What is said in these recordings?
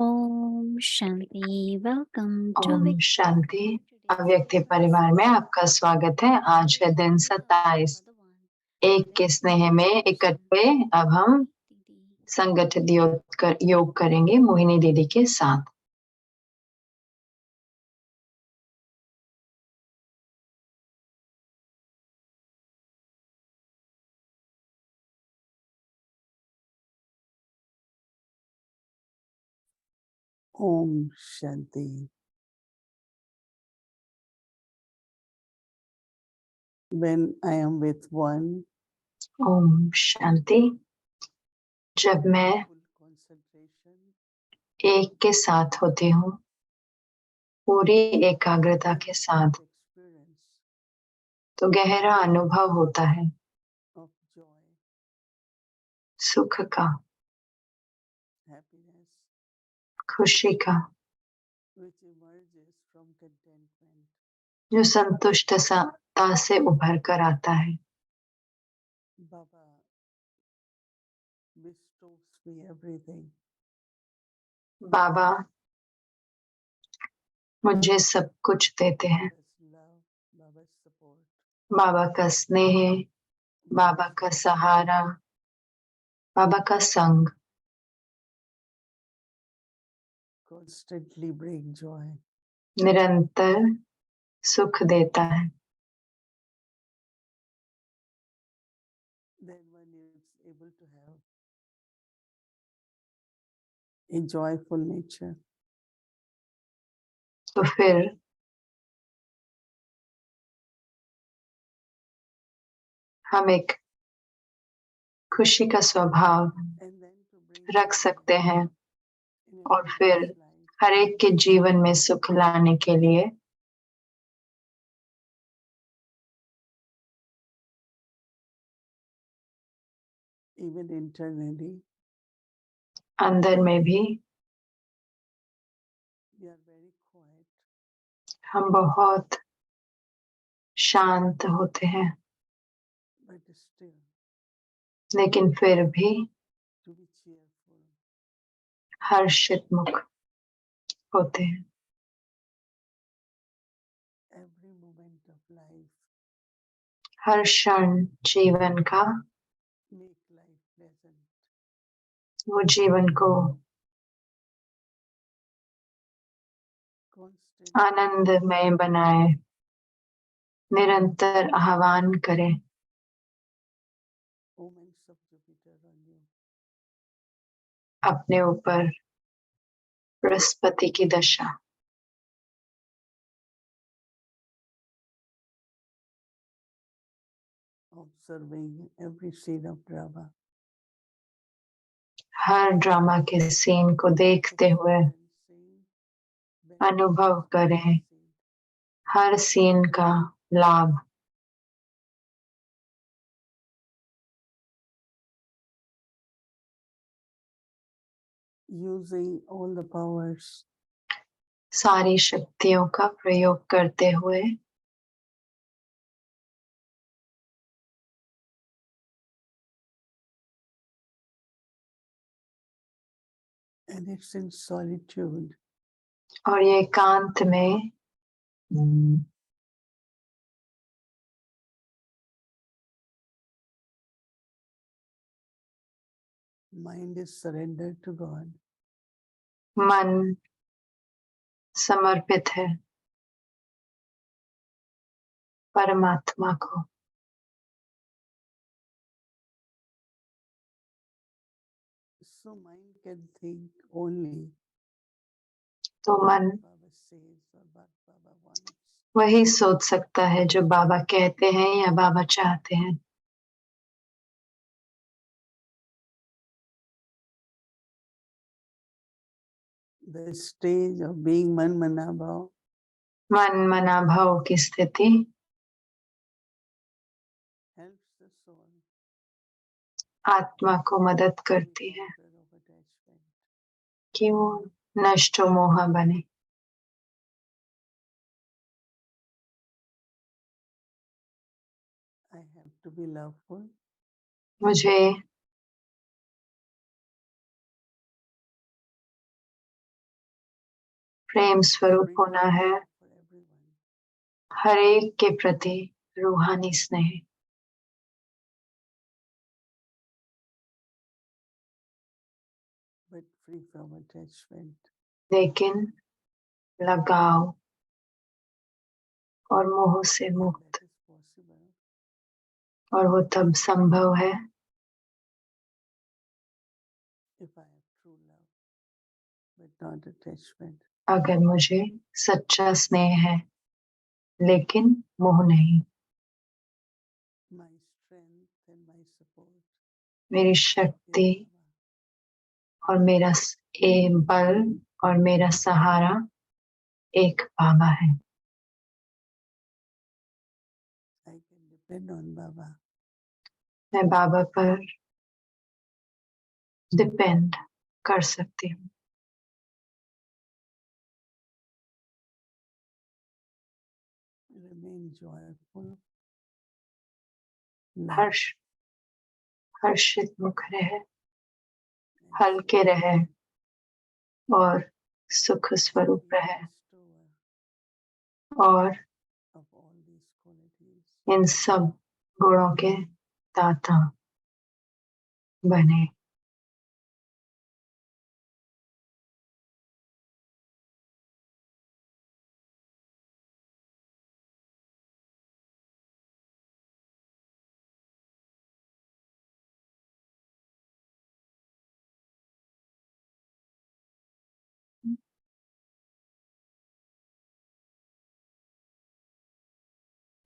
Om Shanti. Welcome two Om Shanti. अव्यक्ति परिवार में आपका स्वागत है। आज है दिन 27। एक के स्नेह में इकट्ठे अब हम संगठित योग करेंगे मोहिनी दीदी के साथ। Om Shanti. When I am with one, Om Shanti. जब मैं full concentration, एक के साथ होती हूँ, पूरी एकाग्रता के साथ, experience तो गहरा अनुभव होता है of joy, सुख का, happiness, खुशी का, which emerges from contentment. जो संतुष्टता से उभर कर आता है। Baba bestows me everything. बाबा मुझे सब कुछ देते हैं। Baba's love, Baba's support, बाबा का स्नेह, बाबा का सहारा, बाबा का संग constantly bring joy. निरंतर सुख देता है। Then one is able to have a joyful nature. तो फिर हम एक खुशी का स्वभाव And then to bring रख joy सकते हैं in और फिर everybody's life. हर एक के जीवन में सुख लाने के लिए Even internally, अंदर में भी we are very quiet. हम बहुत शांत होते हैं, But still, लेकिन फिर भी to be cheerful. हर्षित मुख होते हैं। Every moment of life हर क्षण जीवन का make life pleasant. वो जीवन को Constant आनंदमय बनाए, निरंतर आह्वान करें। moments of Jupiter on you. अपने ऊपर बृहस्पति की दशा, Observing every scene of drama. Her drama के सीन को देखते हुए अनुभव करें हर सीन का लाभ। Using all the powers सारी शक्तियों का प्रयोग करते हुए and it's in solitude. और ये एकांत में Mind is surrendered to God. मन समर्पित है परमात्मा को। So mind can think only तो मन what Baba says or what Baba wants. वही सोच सकता है जो बाबा कहते हैं या बाबा चाहते हैं। The stage of being Man Manabhav मन मना भाव की स्थिति helps the soul आत्मा को मदद करती है conquer of attachment. कि वो नष्ट मोह बने। I have to be loveful. मुझे प्रेम स्वरूप होना है, for everyone. हर एक के प्रति रूहानी स्नेह, But free from attachment. लेकिन लगाव और मोह से मुक्त। That is possible और वो तब संभव है if I have true love, but not attachment. अगर मुझे सच्चा स्नेह है लेकिन मोह नहीं। My strength and my support मेरी is शक्ति Baba. और मेरा बल और मेरा सहारा एक बाबा है। I can depend on Baba. मैं बाबा पर डिपेंड कर सकती हूँ। Remain joyful. हर्षित मुख रहे, हल्के रहे और सुख स्वरूप रहे और Of all these qualities. इन सब गुणों के दाता बने।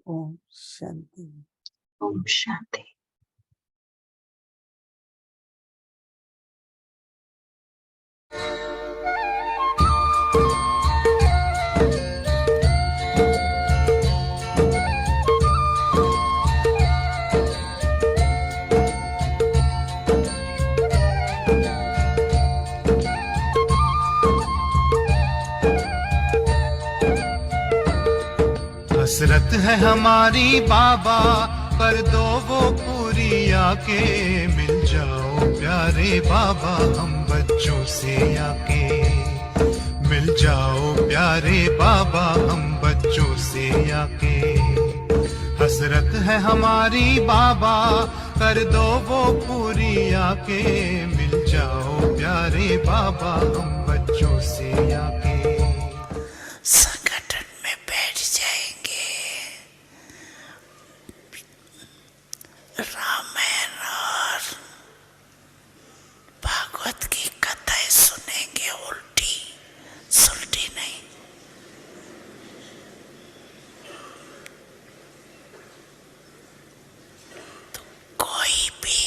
Om Shanti. ओम शांति। हसरत है हमारी बाबा, कर दो वो पूरी आके, मिल जाओ प्यारे बाबा हम बच्चों से आके, मिल जाओ प्यारे बाबा हम बच्चों से आके। हसरत है हमारी बाबा, कर दो वो पूरी आके, मिल जाओ प्यारे बाबा हम बच्चों से आके। संगठन में बैठ जाएंगे, रामायण और भागवत की कथाएं सुनेंगे, उल्टी सुलटी नहीं। तो कोई भी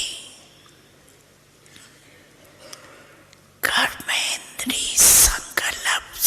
घर में इंद्रिय संकल्प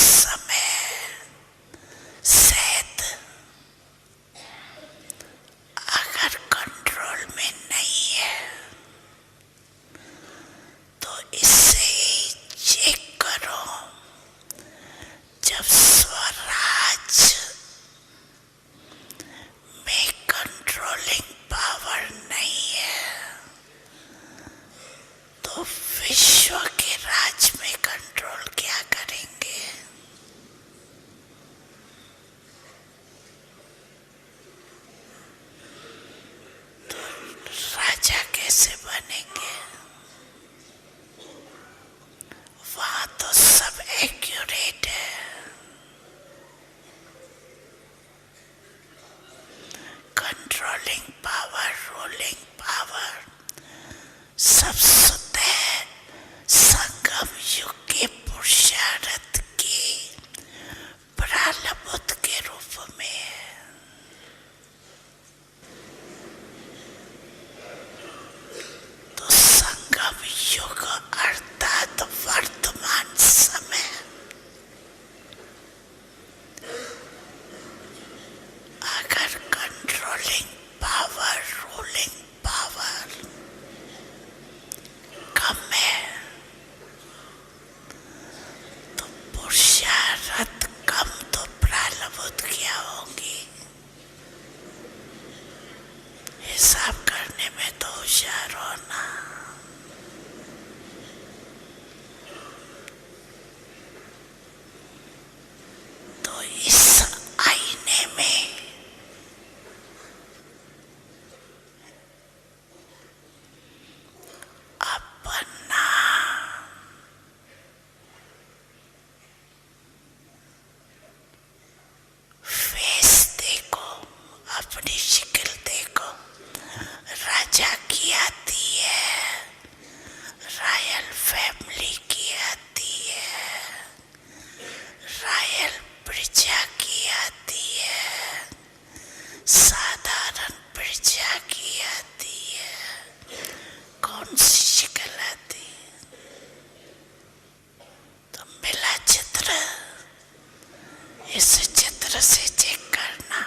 चित्र, इस चित्र से चेक करना,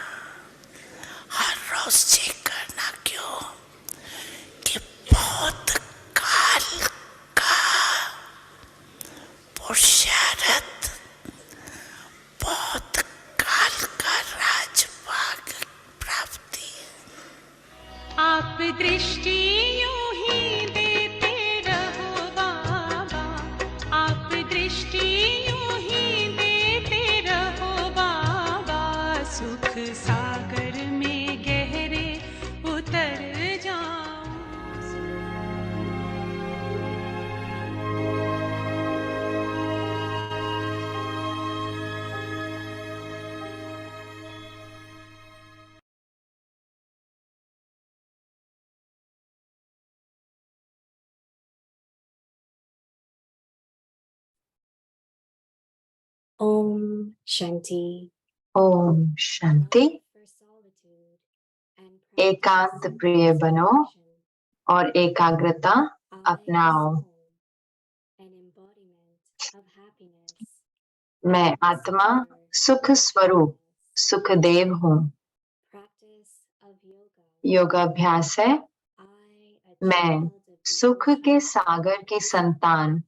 हर रोज चेक करना। क्यों कि बहुत काल का पुरुषार्थ, बहुत काल का राजभाग प्राप्ति। आप दृष्टि यूं ही देते रहो बाबा, आप दृष्टि यूं ही देते रहो बाबा, सुख सागर में गहरे उतर जाऊं। ओम शांति। ओम शांति। एकांत प्रिय बनो और एकाग्रता अपनाओ। मैं आत्मा सुख स्वरूप सुखदेव हूँ। योगाभ्यास है। मैं सुख के सागर की संतान,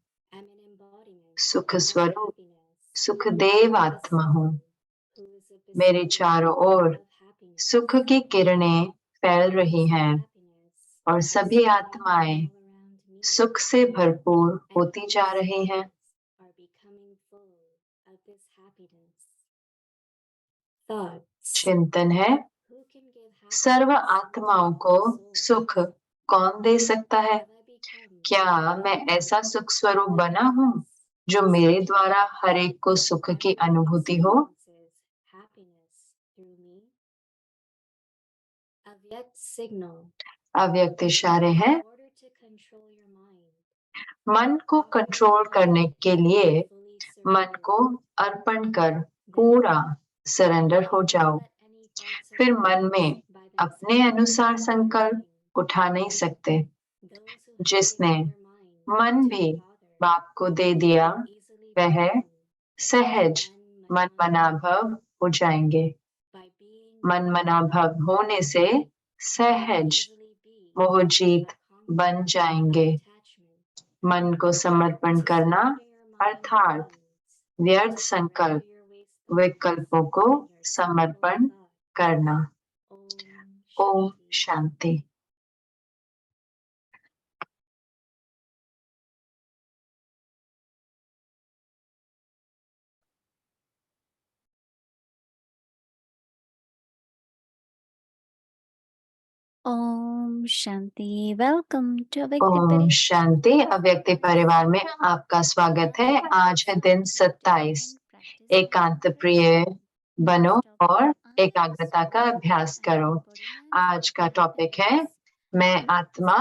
सुख स्वरूप सुखदेव आत्मा हूँ। मेरे चारों ओर सुख की किरणें फैल रही हैं और सभी आत्माएं सुख से भरपूर होती जा रही हैं। चिंतन है, सर्व आत्माओं को सुख कौन दे सकता है? क्या मैं ऐसा सुख स्वरूप बना हूँ जो मेरे द्वारा हर एक को सुख की अनुभूति हो? अव्यक्त इशारे हैं। मन को कंट्रोल करने के लिए मन को अर्पण कर पूरा सरेंडर हो जाओ। फिर मन में अपने अनुसार संकल्प उठा नहीं सकते। जिसने मन भी बाप को दे दिया वह सहज मन मनाभव हो जाएंगे। मन मनाभव होने से सहज मोहजीत बन जाएंगे। मन को समर्पण करना अर्थात व्यर्थ संकल्प विकल्पों को समर्पण करना। ओम शांति। ओम शांति। Welcome two Om Shanti. अव्यक्त परिवार में आपका स्वागत है। आज है दिन 27। एकांत प्रिय बनो और एकाग्रता का अभ्यास करो। आज का टॉपिक है मैं आत्मा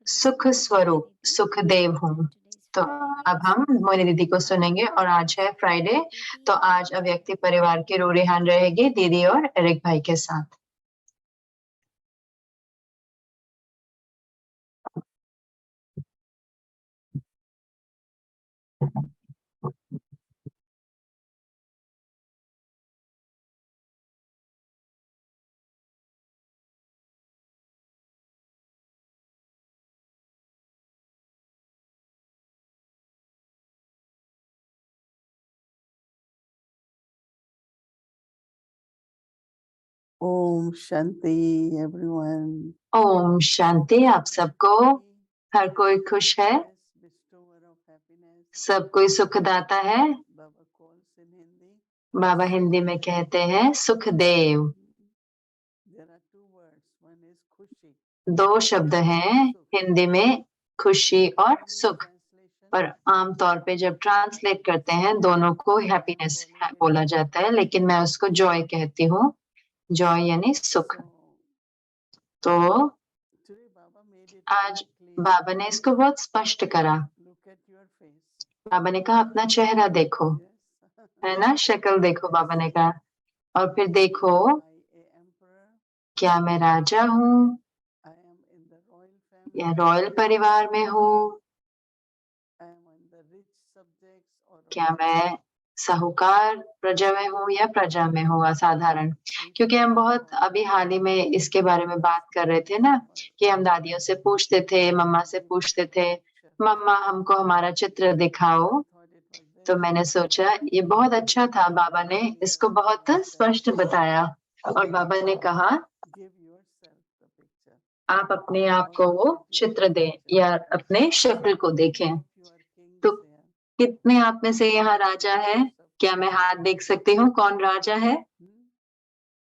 सुख स्वरूप सुखदेव हूँ। तो अब हम मोनी दीदी को सुनेंगे और आज है फ्राइडे, तो आज अव्यक्ति परिवार की रूरिहान रहेगी दीदी और एरिक भाई के साथ। ओम शांति एवरीवन। ओम शांति आप सबको। हर कोई खुश है, सब कोई सुखदाता है। बाबा हिंदी में कहते हैं सुखदेव। दो शब्द हैं हिंदी में, खुशी और सुख, पर आमतौर पे जब ट्रांसलेट करते हैं दोनों को हैप्पीनेस बोला जाता है, लेकिन मैं उसको जॉय कहती हूँ। जॉय यानी सुख। तो आज बाबा ने इसको बहुत स्पष्ट करा। बाबा ने कहा अपना चेहरा देखो, है ना, शक्ल देखो। बाबा ने कहा और फिर देखो क्या मैं राजा हूँ या रॉयल परिवार में हूँ क्या मैं साहूकार प्रजा में हूँ या प्रजा में हूँ असाधारण? क्योंकि हम बहुत अभी हाल ही में इसके बारे में बात कर रहे थे ना, कि हम दादियों से पूछते थे, मम्मा से पूछते थे, मम्मा हमको हमारा चित्र दिखाओ। तो मैंने सोचा ये बहुत अच्छा था, बाबा ने इसको बहुत स्पष्ट बताया और बाबा ने कहा Give yourself the picture. आप अपने आप को वो चित्र दें या अपने शक्ल को देखें। You are kings तो here. कितने आप में से यहाँ राजा है? क्या मैं हाथ देख सकती हूँ कौन राजा है?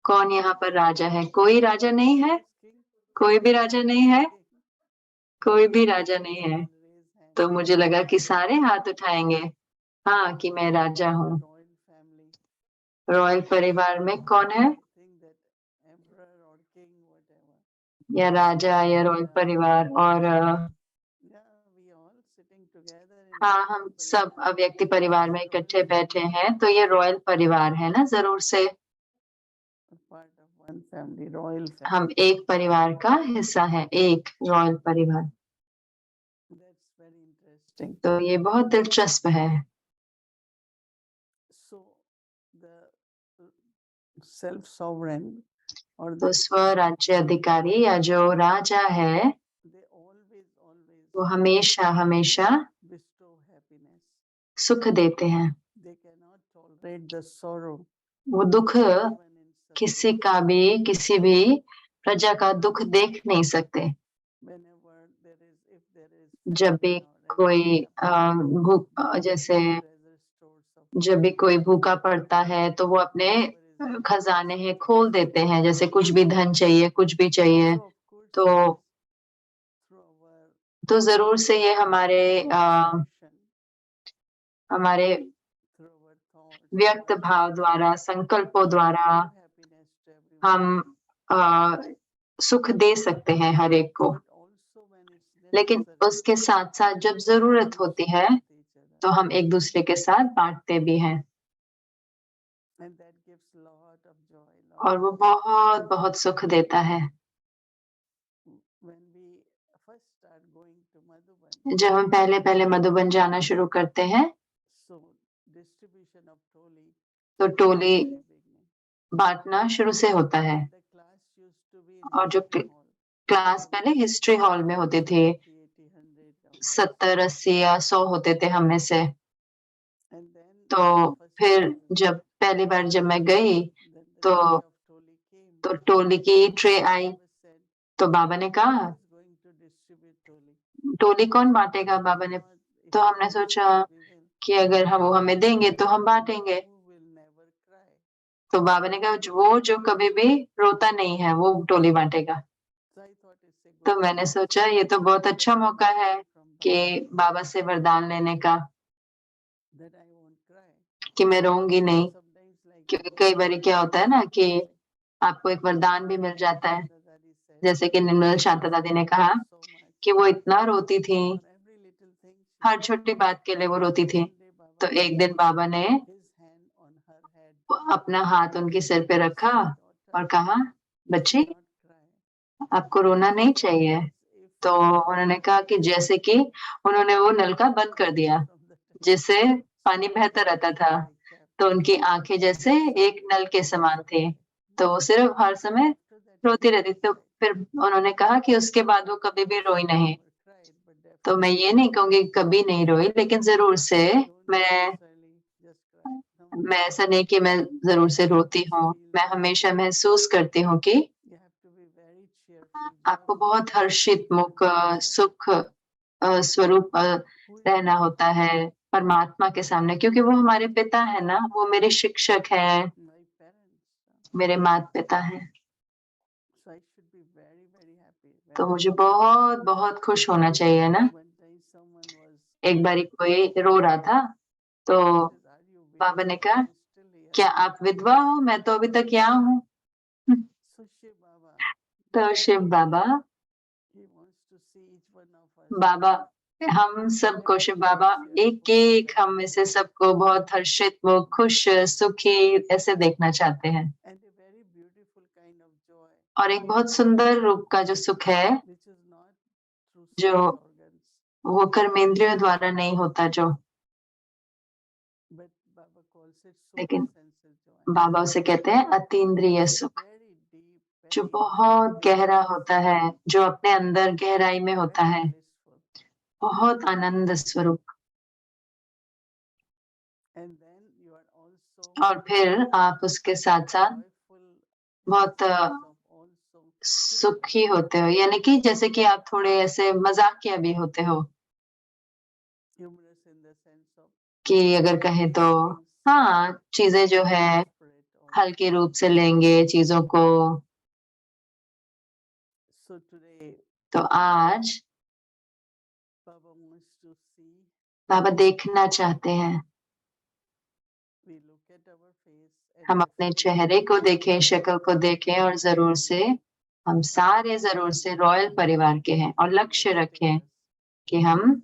कौन यहाँ पर राजा है? कोई राजा नहीं है? कोई भी राजा नहीं है? कोई भी राजा नहीं है। तो मुझे लगा कि सारे हाथ उठाएंगे, हाँ, कि मैं राजा हूँ। Royal family. रॉयल परिवार में कौन है? Think that emperor or king, whatever. या राजा या रॉयल परिवार और Yeah, we all sitting together in हाँ, Vyakti हम सब Parivar. अव्यक्ति परिवार में इकट्ठे बैठे हैं, तो ये रॉयल परिवार है ना, जरूर से Part of one family, royal family. हम एक परिवार का हिस्सा है, एक रॉयल परिवार। That's very interesting. तो ये बहुत दिलचस्प है। So the self-sovereign or तो the स्वराज्य अधिकारी या जो राजा है, they always वो हमेशा हमेशा bestow happiness. सुख देते हैं। They cannot tolerate the sorrow. वो दुख Even in किसी का भी, किसी भी प्रजा का दुख देख नहीं सकते। whenever there is, if there is जब भी famine or कोई anything, जैसे treasure stores of जब भी कोई भूखा पड़ता है तो वो अपने खजाने हैं खोल देते हैं, जैसे कुछ भी धन चाहिए, कुछ भी चाहिए, So of course, तो through our तो जरूर से ये हमारे emotion, हमारे through our thoughts, व्यक्त भाव द्वारा, संकल्पों द्वारा happiness to everyone. हम सुख दे सकते हैं हर एक को। But also when it's लेकिन necessary, उसके साथ साथ जब जरूरत होती है with each other. तो हम एक दूसरे के साथ बांटते भी हैं, And that gives lot of joy. और वो बहुत बहुत सुख देता है। When we first start going to Madhuban, जब हम पहले पहले मधुबन जाना शुरू करते हैं so distribution of toli, तो टोली very beginning. बांटना शुरू से होता है। The class used to be in और जो history hall. क्लास पहले हिस्ट्री हॉल में होती थी, 80, 100 of us. 70, 80 या 100 होते थे हम में से। And then तो फिर जब पहली बार जब मैं गई then the तो tray of toli came. तो टोली की ट्रे आई, Baba said, तो बाबा ने कहा "Who is going to distribute toli?" टोली कौन बांटेगा? बाबा ने, God, if तो you हमने give सोचा us, we will. कि अगर हम वो हमें देंगे तो हम बांटेंगे। Who will never cry? तो बाबा ने कहा वो जो कभी भी रोता नहीं है वो टोली बांटेगा। So I thought it's a good तो मैंने सोचा ये तो बहुत अच्छा मौका है कि बाबा से वरदान लेने का, that I won't cry. कि मैं रोऊंगी नहीं। Sometimes like क्योंकि कई बार क्या होता है ना कि आपको एक वरदान भी मिल जाता है, Daddy said, जैसे कि निर्मल शांता दादी ने कहा so much. कि वो इतना रोती थी, For every little thing, she हर छोटी बात के लिए वो रोती थी। one day Baba तो एक दिन बाबा ने his hand on her head. अपना हाथ उनके सिर पे रखा और कहा, बच्ची Not cry. आपको रोना नहीं चाहिए। If तो उन्होंने कहा कि जैसे कि उन्होंने वो नलका बंद कर दिया from the tap, जिससे पानी बहता रहता था, like tap. तो उनकी आंखें जैसे एक नल के समान थी, तो वो सिर्फ हर समय After that, रोती रहती। तो फिर उन्होंने कहा कि उसके बाद वो कभी भी रोई नहीं। never cried, but तो मैं ये नहीं कहूंगी कि कभी नहीं रोई, लेकिन जरूर से don't मैं necessarily just cry. No, मैं ऐसा नहीं कि मैं जरूर से रोती हूँ, मैं हमेशा महसूस करती हूँ कि you have to be very cheerful. आपको बहुत हर्षित मुख सुख स्वरूप रहना होता है परमात्मा के सामने, क्योंकि वो हमारे पिता है ना, वो मेरे शिक्षक हैं, My parents. मेरे माता पिता हैं। So I should be very, very happy. तो मुझे बहुत बहुत खुश होना चाहिए ना। One time someone was एक बारी कोई रो रहा था, तो says, "Are you बाबा ने widow? कहा, Are you still here?" क्या आप विधवा हो? मैं तो अभी तक यहाँ हूँ। So Shiv Baba, तो शिव बाबा, he wants to see each one of us. बाबा हम सबको, शिव बाबा एक एक हम में से सबको बहुत हर्षित वो खुश सुखी ऐसे देखना चाहते हैं। And a very beautiful kind of joy, और एक बहुत सुंदर रूप का जो सुख है, which is not through जो sense organs. वो कर्मेंद्रियों द्वारा नहीं होता, जो लेकिन बाबा उसे कहते हैं अतीन्द्रिय सुख, जो बहुत गहरा होता है, जो अपने अंदर गहराई में होता है, बहुत आनंद स्वरूप। और फिर आप उसके साथ साथ बहुत सुखी होते हो, यानी कि जैसे कि आप थोड़े ऐसे मजाकिया भी होते हो, कि अगर कहें तो हाँ, चीजें जो है हल्के रूप से लेंगे चीजों को। तो आज बाबा देखना चाहते हैं, हम अपने चेहरे को देखें, शक्ल को देखें, और जरूर से हम सारे जरूर से रॉयल परिवार के हैं, और लक्ष्य रखें कि हम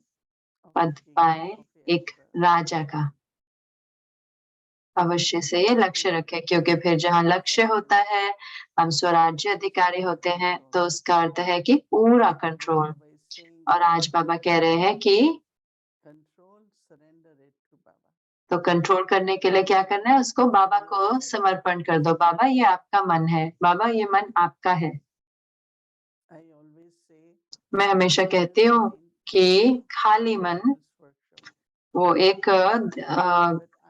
पद पाए एक राजा का। अवश्य से ये लक्ष्य रखें, क्योंकि फिर जहाँ लक्ष्य होता है, हम स्वराज्य अधिकारी होते हैं, तो उसका अर्थ है कि पूरा कंट्रोल। और आज बाबा कह रहे हैं कि तो कंट्रोल करने के लिए क्या करना है, उसको बाबा को समर्पण कर दो। बाबा ये आपका मन है, बाबा ये मन आपका है। मैं हमेशा कहती हूँ कि खाली मन वो एक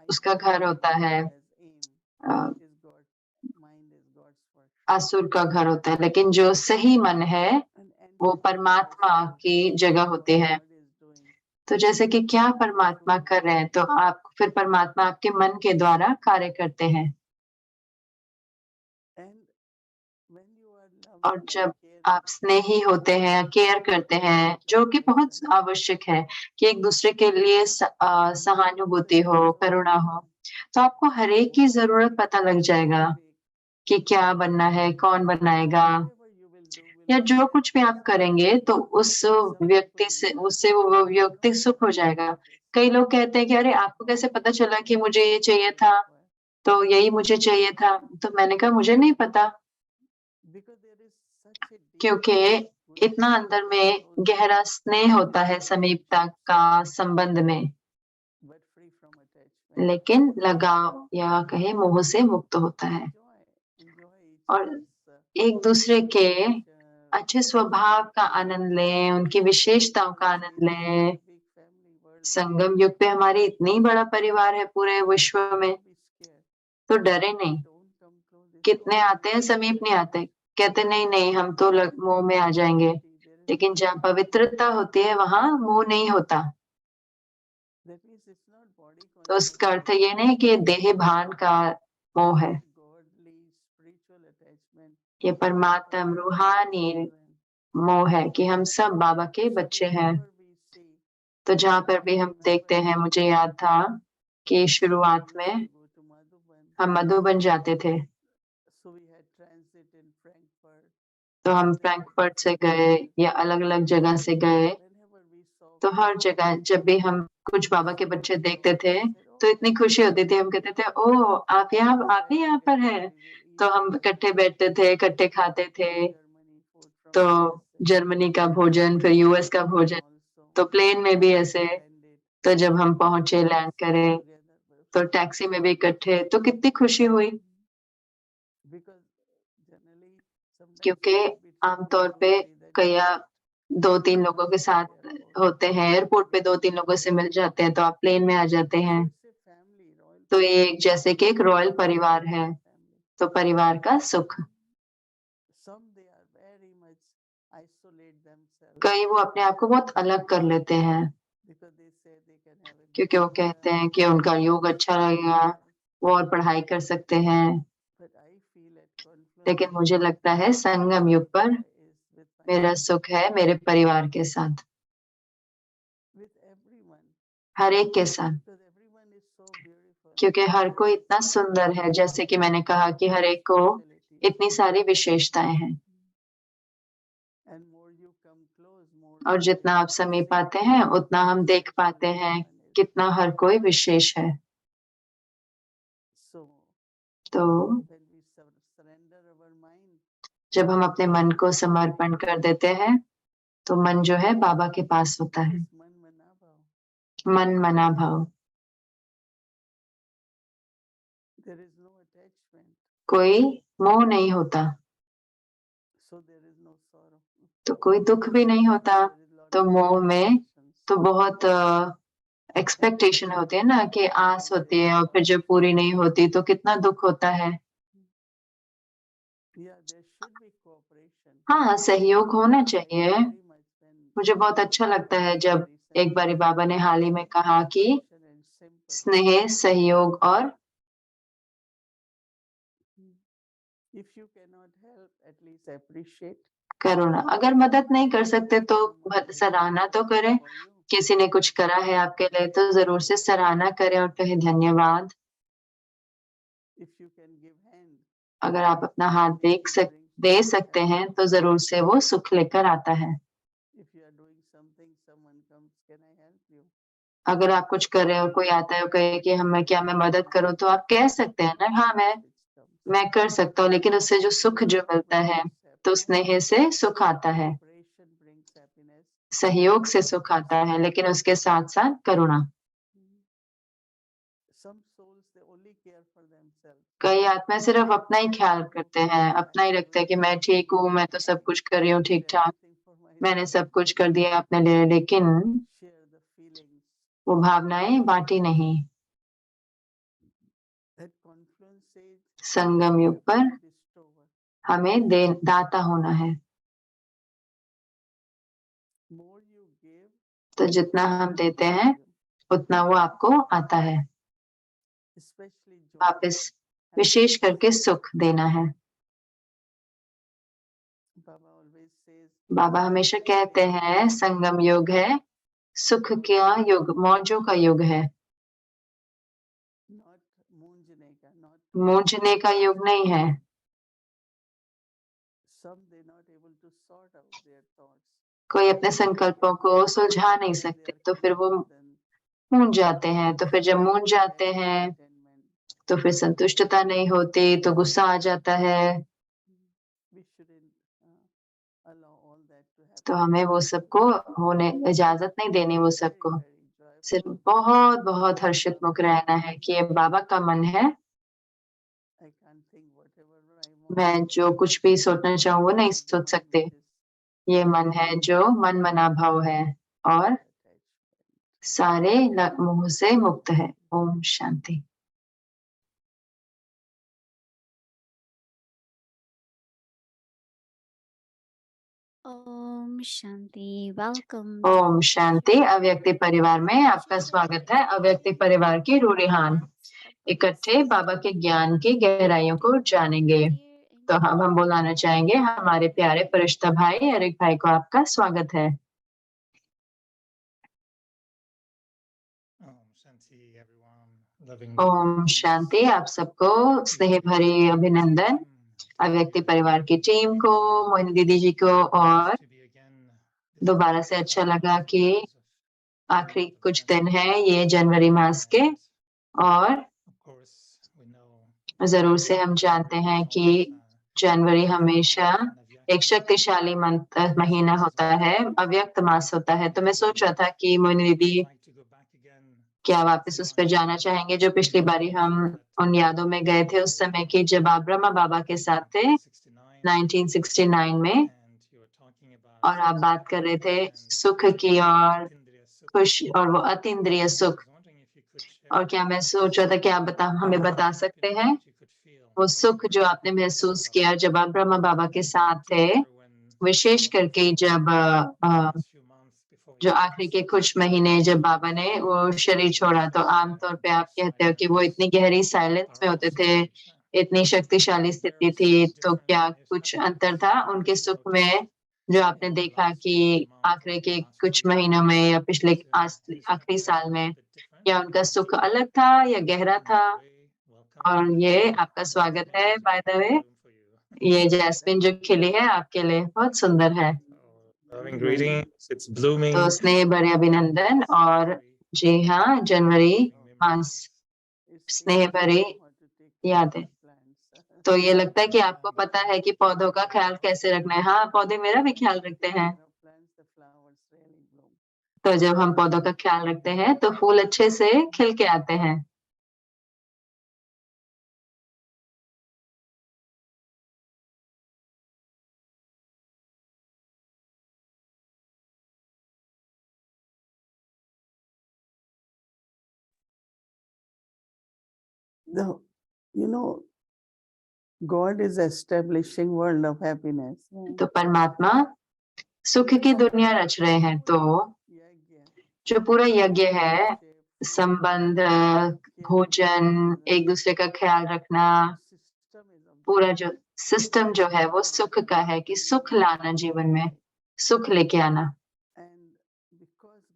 उसका घर होता है, असुर का घर होता है, लेकिन जो सही मन है वो परमात्मा की जगह होती है। तो जैसे कि क्या परमात्मा कर रहे हैं, तो आप फिर परमात्मा आपके मन के द्वारा कार्य करते हैं। और जब आप स्नेही होते हैं, केयर करते हैं, जो कि बहुत आवश्यक है कि एक दूसरे के लिए सहानुभूति हो, करुणा हो, तो आपको हर एक की जरूरत पता लग जाएगा कि क्या बनना है, कौन बनाएगा, या जो कुछ भी आप करेंगे तो उस व्यक्ति से उससे वो व्यक्ति सुख हो जाएगा। कई लोग कहते हैं कि अरे आपको कैसे पता चला कि मुझे ये चाहिए था, तो यही मुझे चाहिए था। तो मैंने कहा मुझे नहीं पता, क्योंकि इतना अंदर में गहरा स्नेह होता है समीपता का संबंध में, लेकिन लगाव या कहे मोह से मुक्त होता है। और एक दूसरे के अच्छे स्वभाव का आनंद लें, उनकी विशेषताओं का आनंद लें। संगम युग पे हमारी इतनी बड़ा परिवार है पूरे विश्व में, तो डरे नहीं। कितने आते हैं, समीप नहीं आते, कहते नहीं नहीं हम तो मोह में आ जाएंगे, लेकिन जहाँ पवित्रता होती है वहां मोह नहीं होता। तो उसका अर्थ ये नहीं कि देह भान का मोह है, ये परमात्म रूहानी मोह है कि हम सब बाबा के बच्चे हैं। तो जहाँ पर भी हम देखते हैं, मुझे याद था कि शुरुआत में हम मधुबन जाते थे, तो हम फ्रैंकफर्ट से गए या अलग अलग जगह से गए, तो हर जगह जब भी हम कुछ बाबा के बच्चे देखते थे तो इतनी खुशी होती थी। हम कहते थे ओह आप ही यहाँ पर हैं। तो हम इकट्ठे बैठते थे, इकट्ठे खाते थे। तो जर्मनी का भोजन, फिर यूएस का भोजन, तो प्लेन में भी ऐसे। तो जब हम पहुंचे, लैंड करे, तो टैक्सी में भी इकट्ठे, तो कितनी खुशी हुई। क्योंकि आमतौर पे कई 2-3 लोगों के साथ होते हैं, एयरपोर्ट पे 2-3 लोगों से मिल जाते हैं, तो आप प्लेन में आ जाते हैं। तो ये एक जैसे कि एक रॉयल परिवार है, तो परिवार का सुख। कई वो अपने आप को बहुत अलग कर लेते हैं, क्योंकि वो कहते हैं कि उनका योग अच्छा लगेगा, वो और पढ़ाई कर सकते हैं। लेकिन मुझे लगता है संगम युग पर मेरा सुख है मेरे परिवार के साथ, हर एक के साथ, क्योंकि हर कोई इतना सुंदर है। जैसे कि मैंने कहा कि हर एक को इतनी सारी विशेषताएं हैं, और जितना आप समीप आते हैं उतना हम देख पाते हैं कितना हर कोई विशेष है। तो जब हम अपने मन को समर्पण कर देते हैं, तो मन जो है बाबा के पास होता है। मन मना भाव। कोई मोह नहीं होता, So there is no sorrow. तो कोई दुख भी नहीं होता। There is lot तो of मोह में expectations. तो बहुत एक्सपेक्टेशन होती है ना, कि आस होती है और फिर जब पूरी नहीं होती तो कितना दुख होता है। Yeah, there should be cooperation. हाँ, सहयोग होना चाहिए। Very much when मुझे बहुत अच्छा लगता है जब एक बारी बाबा ने हाल ही में कहा कि cooperation and sympathy. स्नेह, सहयोग और If you cannot help, at least appreciate. करुणा। अगर मदद नहीं कर सकते तो Someone has सराहना done तो something करें। for you. किसी ने कुछ करा है आपके लिए तो जरूर से सराहना करें और कहें धन्यवाद। If you can give hand, अगर आप अपना हाथ दे सकते हैं तो जरूर से वो सुख लेकर आता है। if you are doing something, someone comes, can I help you? अगर आप कुछ कर रहे हो, कोई आता है और कहे कि मैं मदद करूं, तो आप कह सकते हैं ना, हाँ मैं कर सकता हूँ, लेकिन उससे जो सुख जो मिलता है तो स्नेह से सुख आता है, Cooperation brings happiness. सहयोग से सुख आता है, लेकिन उसके साथ साथ करुणा। Some souls, they only care for themselves. कई आत्मा सिर्फ अपना ही ख्याल करते हैं, अपना ही लगता है कि मैं ठीक हूँ, मैं तो सब कुछ कर रही हूँ ठीक ठाक, मैंने सब कुछ कर दिया अपने लिए, लेकिन Share the feelings. वो भावनाएं बांटी नहीं। That confluence says संगम युग पर bestower. हमें दाता होना है। More you give, तो जितना हम देते हैं उतना वो आपको आता है। especially joy. वापस विशेष करके सुख देना है। Baba always says, बाबा हमेशा कहते हैं संगम युग है सुख का युग, मौजों का युग है, not moonjane ka, not मूंझने का युग नहीं है। some they not able to sort out their thoughts. कोई अपने संकल्पों को सुलझा नहीं सकते तो फिर वो मूंझ जाते हैं, तो फिर जब मूंझ जाते हैं तो फिर संतुष्टता नहीं होती, तो गुस्सा आ जाता है। We shouldn't allow all that to happen. तो हमें वो सबको होने इजाजत नहीं देनी, वो सबको Very joyful. सिर्फ बहुत बहुत हर्षित मुख रहना है कि ये बाबा का मन है, I can't think whatever I want. मैं जो कुछ भी सोचना चाहूँ वो नहीं सोच सकते। ये मन है जो मन मना भाव है और सारे मोह से मुक्त है। ओम शांति। ओम शांति। वेलकम। ओम शांति। अव्यक्ति परिवार में आपका स्वागत है। अव्यक्ति परिवार की रूढ़िहान इकट्ठे बाबा के ज्ञान की गहराइयों को जानेंगे। तो हम बुलाना चाहेंगे हमारे प्यारे फरिश्ता भाई एरिक भाई को। आपका स्वागत है। ओम शांति। आप सबको स्नेह भरी अभिनंदन। अव्यक्ति परिवार की टीम को, मोहिनी दीदी जी को, और दोबारा से अच्छा लगा कि आखिरी कुछ दिन है ये जनवरी मास के, और जरूर से हम जानते हैं कि जनवरी हमेशा एक शक्तिशाली महीना होता है, अव्यक्त मास होता है। तो मैं सोच रहा था कि मोहिनी दीदी क्या वापस उस पर जाना चाहेंगे जो पिछली बारी हम उन यादों में गए थे, उस समय की जब आप ब्रह्मा बाबा के साथ थे 1969 में, और आप बात कर रहे थे सुख की और खुश और वो अतीन्द्रिय सुख। और क्या मैं सोच रहा था कि आप हमें बता सकते हैं वो सुख जो आपने महसूस किया जब आप ब्रह्मा बाबा के साथ थे, विशेष करके जब जो आखिरी के कुछ महीने जब बाबा ने वो शरीर छोड़ा, तो आमतौर पे आप कहते हो कि वो इतनी गहरी साइलेंस में होते थे, इतनी शक्तिशाली स्थिति थी, तो क्या कुछ अंतर था उनके सुख में जो आपने देखा कि आखिरी के कुछ महीनों में या पिछले आखिरी साल में, क्या उनका सुख अलग था या गहरा था? और ये आपका स्वागत है बाय द वे, ये जैस्मिन जो खिली है आपके लिए बहुत सुंदर है। तो स्नेह भरे अभिनंदन। और जी हाँ, जनवरी मास स्नेह भरी यादें। तो ये लगता है कि आपको पता है कि पौधों का ख्याल कैसे रखना है। हाँ, पौधे मेरा भी ख्याल रखते हैं। तो जब हम पौधों का ख्याल रखते हैं तो फूल अच्छे से खिल के आते हैं। the, you know, God is establishing world of happiness. तो परमात्मा सुख की दुनिया रच रहे हैं। तो जो पूरा यज्ञ है, संबंध, भोजन, एक दूसरे का ख्याल रखना, पूरा जो सिस्टम जो है वो सुख का है कि सुख लाना, जीवन में सुख लेके आना।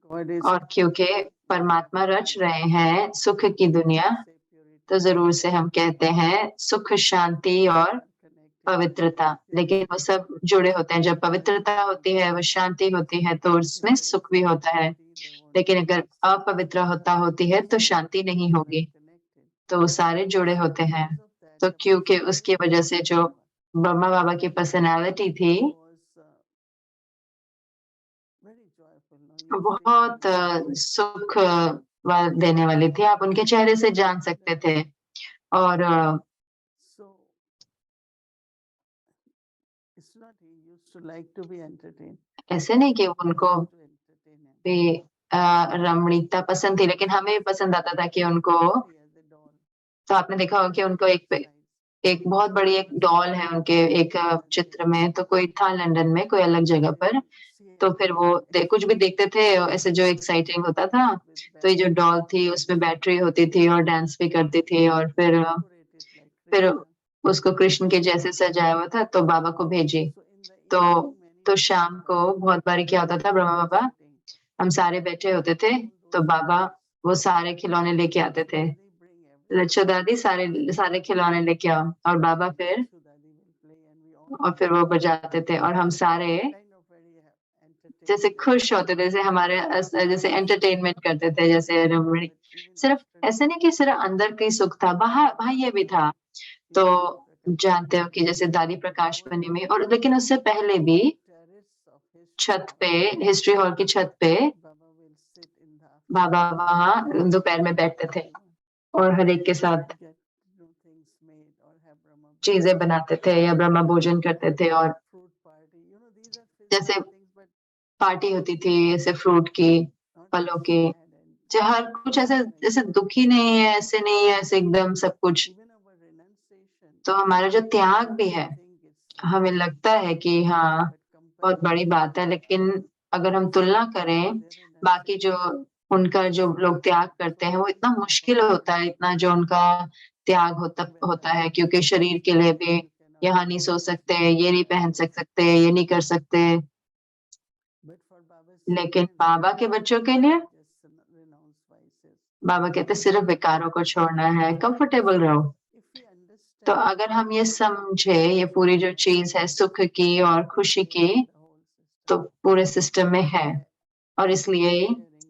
और क्योंकि परमात्मा रच रहे हैं सुख की दुनिया, तो जरूर से हम कहते हैं सुख, शांति और पवित्रता। लेकिन वो सब जुड़े होते हैं। जब पवित्रता होती है, वो शांति होती है, तो उसमें सुख भी होता है। लेकिन अगर अपवित्रता होती है तो शांति नहीं होगी। तो वो सारे जुड़े होते हैं। तो क्योंकि उसकी वजह से जो ब्रह्मा बाबा की पर्सनालिटी थी, बहुत सुख देने वाली थी। आप उनके चेहरे से जान सकते थे। और ऐसे नहीं कि उनको भी रमणीकता पसंद थी, लेकिन हमें भी पसंद आता था कि उनको, तो आपने देखा होगा कि उनको एक बहुत बड़ी एक डॉल है उनके एक चित्र में। तो कोई था लंदन में, कोई अलग जगह पर, तो फिर वो कुछ भी देखते थे ऐसे जो एक्साइटिंग होता था। तो ये जो डॉल थी उसमें बैटरी होती थी और डांस भी करती थी। और फिर उसको कृष्ण के जैसे सजाया हुआ था, तो बाबा को भेजी। तो शाम को बहुत बारी क्या होता था, ब्रह्मा बाबा, हम सारे बैठे होते थे, तो बाबा वो सारे खिलौने लेके आते थे। लच्छो दादी सारे खिलौने लेके आओ, और बाबा फिर वो बजाते थे, और हम सारे जैसे खुश होते थे, जैसे हमारे जैसे एंटरटेनमेंट करते थे, जैसे रमणी। सिर्फ ऐसे नहीं कि सिर्फ अंदर की सुख था, बाहर ये भी था। तो जानते हो कि जैसे दादी प्रकाश बनी में, और लेकिन उससे पहले भी छत पे, हिस्ट्री हॉल की छत पे बाबा वहां दोपहर में बैठते थे और हर एक के साथ चीजें बनाते थे या ब्रह्मा भोजन करते थे। और जैसे पार्टी होती थी ऐसे फ्रूट की, फलों की, जो हर कुछ ऐसे जैसे दुखी नहीं है, ऐसे नहीं है, ऐसे एकदम सब कुछ। तो हमारा जो त्याग भी है, हमें लगता है कि हाँ बहुत बड़ी बात है, लेकिन अगर हम तुलना करें बाकी जो उनका जो लोग त्याग करते हैं, वो इतना मुश्किल होता है, इतना जो उनका त्याग होता है। क्योंकि शरीर के लिए भी यहाँ नहीं सो सकते, ये नहीं पहन सकते, ये नहीं कर सकते। लेकिन बाबा के बच्चों के लिए बाबा कहते सिर्फ विकारों को छोड़ना है, कंफर्टेबल रहो। तो अगर हम ये समझे, ये पूरी जो चीज है सुख की और खुशी की, तो पूरे सिस्टम में है। और इसलिए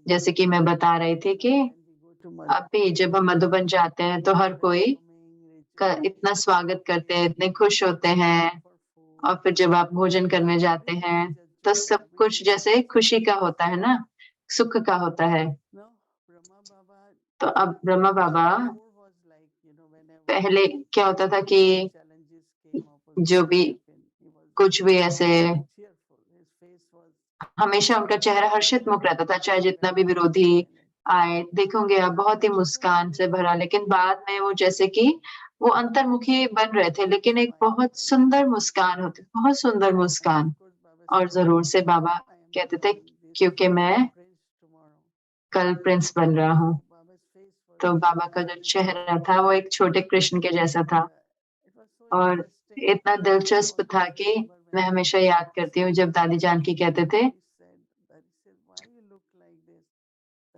जैसे कि मैं बता रही थी कि अभी जब हम मधुबन जाते हैं तो हर कोई का इतना स्वागत करते हैं, इतने खुश होते हैं। और फिर जब आप भोजन करने जाते हैं तो सब कुछ जैसे खुशी का होता है ना, सुख का होता है। तो अब ब्रह्मा बाबा, पहले क्या होता था कि जो भी कुछ भी ऐसे, हमेशा उनका चेहरा हर्षित मुख रहता था, चाहे जितना भी विरोधी आए। देखोगे आप बहुत ही मुस्कान से भरा। लेकिन बाद में वो जैसे कि वो अंतर्मुखी बन रहे थे, लेकिन एक बहुत सुंदर मुस्कान होती, बहुत सुंदर मुस्कान। और जरूर से बाबा कहते थे क्योंकि मैं कल प्रिंस बन रहा हूँ। तो बाबा का जो चेहरा था वो एक छोटे कृष्ण के जैसा था। और इतना दिलचस्प था कि मैं हमेशा याद करती हूँ जब दादी जानकी कहते थे,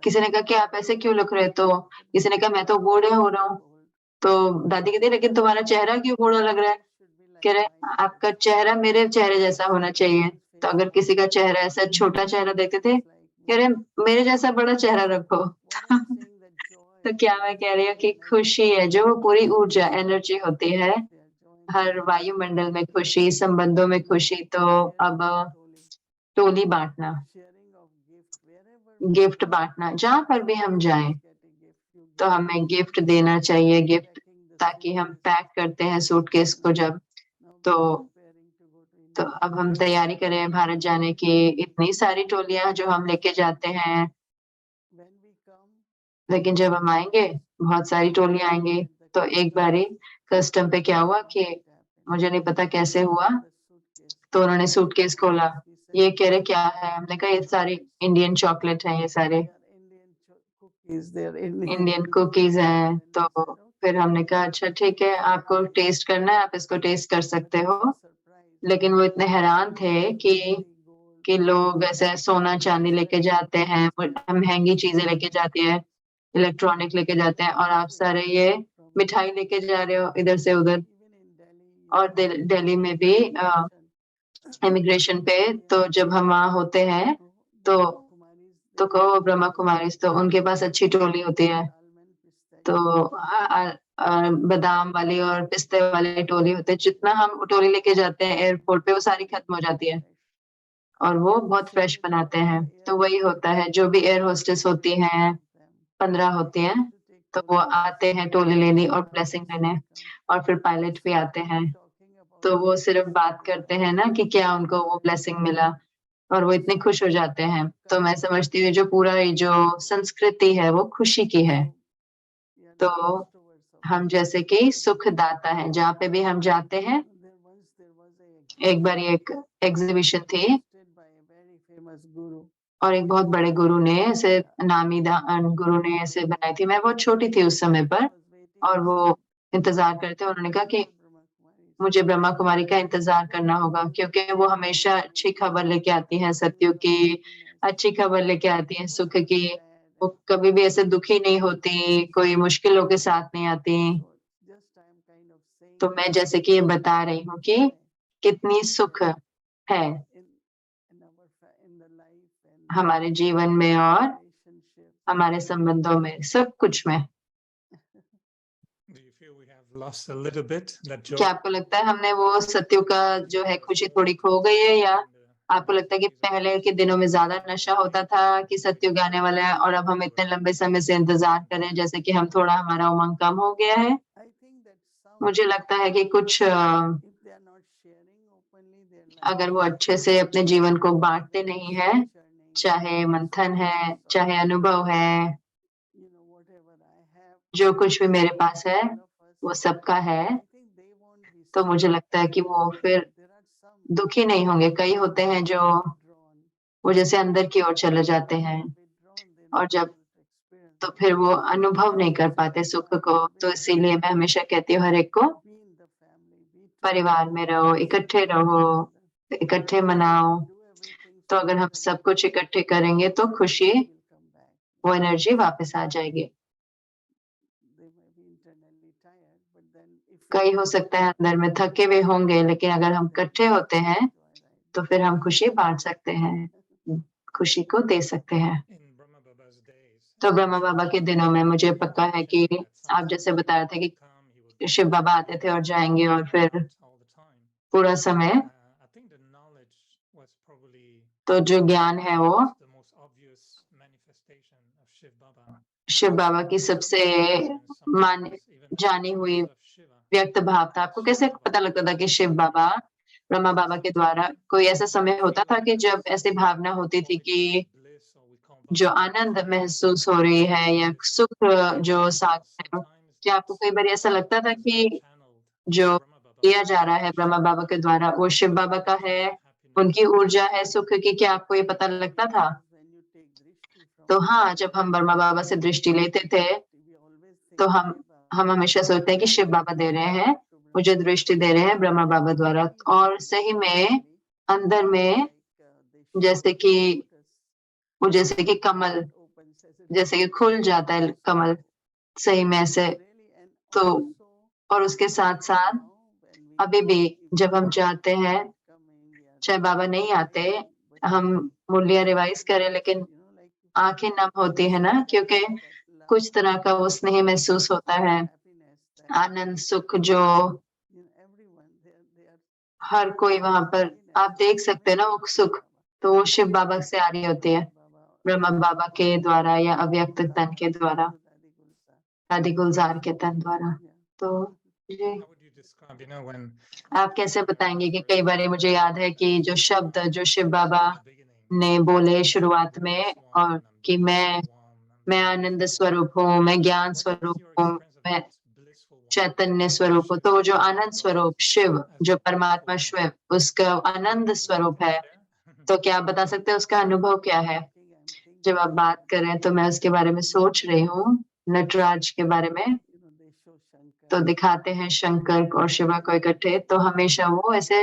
किसी ने कहा कि आप ऐसे क्यों लिख रहे, तो किसी ने कहा मैं तो बूढ़े हो रहा हूँ। तो दादी कहती लेकिन तुम्हारा चेहरा क्यों बूढ़ा लग रहा है? कह रहे आपका चेहरा मेरे चेहरे जैसा होना चाहिए। तो अगर किसी का चेहरा ऐसा छोटा चेहरा देखते थे, कह रहे मेरे जैसा बड़ा चेहरा रखो। तो क्या मैं कह रही हूँ कि खुशी है जो पूरी ऊर्जा, एनर्जी होती है, हर वायुमंडल में खुशी, संबंधों में खुशी। तो अब टोली बांटना, गिफ्ट बांटना, जहां पर भी हम जाएं तो हमें गिफ्ट देना चाहिए। गिफ्ट ताकि हम पैक करते हैं सूटकेस को जब, तो अब हम तैयारी करें भारत जाने की। इतनी सारी टोलियां जो हम लेके जाते हैं, लेकिन जब हम आएंगे बहुत सारी टोलियां आएंगी, तो एक बारी कस्टम पे क्या हुआ कि मुझे नहीं पता कैसे हुआ, तो उन्होंने सूटकेस खोला, ये कह रहे क्या है, हमने कहा ये सारी इंडियन चॉकलेट है, ये सारे इंडियन कुकीज हैं। तो फिर हमने कहा अच्छा ठीक है, आपको टेस्ट करना है आप इसको टेस्ट कर सकते हो। लेकिन वो इतने हैरान थे कि लोग ऐसे सोना चांदी लेके जाते हैं, महंगी चीजें लेके जाती है, इलेक्ट्रॉनिक लेके जाते हैं, और आप सारे ये मिठाई लेके जा रहे हो इधर से उधर। और दिल्ली में भी इमिग्रेशन पे तो जब हम वहाँ होते हैं तो कहो ब्रह्मा कुमारी, तो उनके पास अच्छी टोली होती है, तो बादाम वाली और पिस्ते वाली टोली होते हैं, जितना हम टोली लेके जाते हैं एयरपोर्ट पे वो सारी खत्म हो जाती है, और वो बहुत फ्रेश बनाते हैं। तो वही होता है, जो भी एयर होस्टेस होती हैं 15 होती हैं, तो वो आते हैं टोली लेने और ब्लेसिंग लेने, और फिर पायलट भी आते हैं, तो वो सिर्फ बात करते हैं ना कि क्या उनको वो ब्लेसिंग मिला, और वो इतने खुश हो जाते हैं। तो मैं समझती हूँ जो पूरा ये जो संस्कृति है वो खुशी की है। तो हम जैसे कि सुखदाता है, जहाँ पे भी हम जाते हैं। एक बार एक एग्जीबिशन थी और एक बहुत बड़े गुरु ने ऐसे गुरु ने ऐसे बनाई थी, मैं बहुत छोटी थी उस समय पर, और वो इंतजार करते, उन्होंने कहा कि मुझे ब्रह्मा कुमारी का इंतजार करना होगा, क्योंकि वो हमेशा अच्छी खबर लेके आती हैं, सत्य की अच्छी खबर लेके आती हैं, सुख की। वो कभी भी ऐसे दुखी नहीं होती, कोई मुश्किलों के साथ नहीं आती। तो मैं जैसे कि ये बता रही हूँ कि कितनी सुख है हमारे जीवन में और हमारे संबंधों में, सब कुछ में। क्या आपको लगता है हमने वो सत्य का जो है खुशी थोड़ी खो गई है, या आपको लगता है कि पहले के दिनों में ज्यादा नशा होता था कि सत्युग आने वाला है, और अब हम इतने लंबे समय से इंतजार कर रहे हैं, जैसे कि हम थोड़ा हमारा उमंग कम हो गया है? मुझे लगता है कि कुछ अगर वो अच्छे से अपने जीवन को बांटते नहीं है, चाहे मंथन है, चाहे अनुभव है, जो कुछ भी मेरे पास है वो सबका है, तो मुझे लगता है कि वो फिर दुखी नहीं होंगे। कई होते हैं जो वो जैसे अंदर की ओर चले जाते हैं, और जब तो फिर वो अनुभव नहीं कर पाते सुख को। तो इसीलिए मैं हमेशा कहती हूँ हर एक को, परिवार में रहो, इकट्ठे रहो, इकट्ठे मनाओ। तो अगर हम सब कुछ इकट्ठे करेंगे तो खुशी, वो एनर्जी वापस आ जाएगी। कई हो सकता है अंदर में थके हुए होंगे, लेकिन अगर हम इकट्ठे होते हैं तो फिर हम खुशी बांट सकते हैं, खुशी को दे सकते हैं। तो ब्रह्मा बाबा के दिनों में मुझे पक्का है कि आप जैसे बता रहे थे कि शिव बाबा आते थे और जाएंगे, और फिर पूरा समय, तो जो ज्ञान है वो शिव बाबा की सबसे जानी हुई व्यक्त भाव था। आपको कैसे पता लगता था कि शिव बाबा, ब्रह्मा बाबा के द्वारा कोई ऐसा समय होता था कि जब ऐसी भावना होती थी कि जो आनंद महसूस हो रही है या सुख जो साथ है? क्या आपको कई बार ऐसा लगता था कि जो किया जा रहा है ब्रह्मा बाबा के द्वारा वो शिव बाबा का है, उनकी ऊर्जा है सुख की? क्या आपको ये पता लगता था? तो हाँ, जब हम ब्रह्मा बाबा से दृष्टि लेते थे तो हम हमेशा सोचते हैं कि शिव बाबा दे रहे हैं, मुझे दृष्टि दे रहे हैं ब्रह्मा बाबा द्वारा। और सही में अंदर में जैसे कि वो जैसे कि कमल जैसे कि खुल जाता है कमल, सही में ऐसे। तो और उसके साथ साथ अभी भी जब हम जाते हैं, चाहे बाबा नहीं आते, हम मुरलियां रिवाइज करें, लेकिन आंखें नम होती है ना, क्योंकि कुछ तरह का वो स्नेह महसूस होता है, आनंद सुख जो हर कोई वहां पर आप देख सकते हैं ना, वो सुख तो वो शिव बाबा से आ रही होती है, ब्रह्मा बाबा के द्वारा या अव्यक्त तन के द्वारा, आदि गुलजार के तन द्वारा। तो ये आप कैसे बताएंगे कि कई बार मुझे याद है कि जो शब्द जो शिव बाबा ने बोले शुरुआत में, और कि मैं आनंद स्वरूप हूँ, मैं ज्ञान स्वरूप हूँ, मैं चैतन्य स्वरूप हो, तो जो आनंद स्वरूप शिव, जो परमात्मा शिव, उसका आनंद स्वरूप है, तो क्या आप बता सकते हैं उसका अनुभव क्या है? जब आप बात कर रहे हैं तो मैं उसके बारे में सोच रही हूँ, नटराज के बारे में। तो दिखाते हैं शंकर और शिवा को इकट्ठे, तो हमेशा वो ऐसे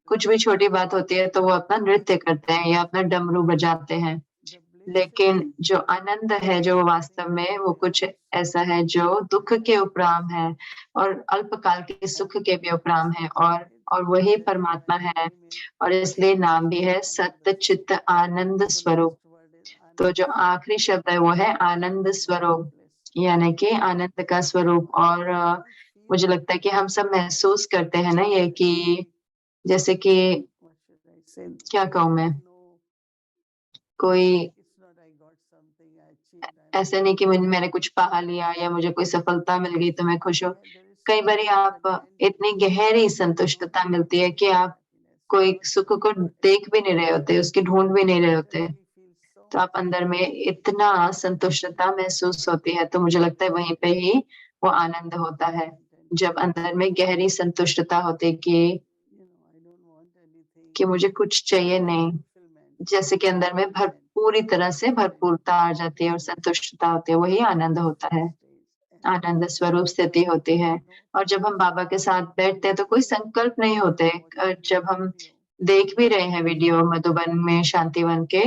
कुछ भी छोटी बात होती है तो वो अपना नृत्य करते हैं या अपना डमरू बजाते हैं। लेकिन जो आनंद है, जो वास्तव में वो कुछ ऐसा है जो दुख के उपराम है और अल्पकाल के सुख के भी उपराम है, और वही परमात्मा है, और इसलिए नाम भी है सत्य चित्त आनंद स्वरूप। तो जो आखिरी शब्द है वो है आनंद स्वरूप, यानी कि आनंद का स्वरूप। और मुझे लगता है कि हम सब महसूस करते हैं ना ये, कि जैसे कि क्या कहूँ मैं, कोई ऐसे नहीं कि मैंने कुछ पा लिया या मुझे कोई सफलता मिल गई तो मैं खुश हूँ। कई बार आप इतनी गहरी संतुष्टता मिलती है कि आप कोई सुख को देख भी नहीं रहे होते, उसकी ढूंढ भी नहीं रहे होते, तो आप अंदर में इतना संतुष्टता महसूस होती है। तो मुझे लगता है वहीं पे ही वो आनंद होता है, जब अंदर में गहरी संतुष्टता होती है कि मुझे कुछ चाहिए नहीं, जैसे कि अंदर में पूरी तरह से भरपूरता आ जाती है और संतुष्टता होती है, वही आनंद होता है, आनंद स्वरूप स्थिति होती है। और जब हम बाबा के साथ बैठते हैं तो कोई संकल्प नहीं होते। जब हम देख भी रहे हैं वीडियो मधुबन में शांतिवन के,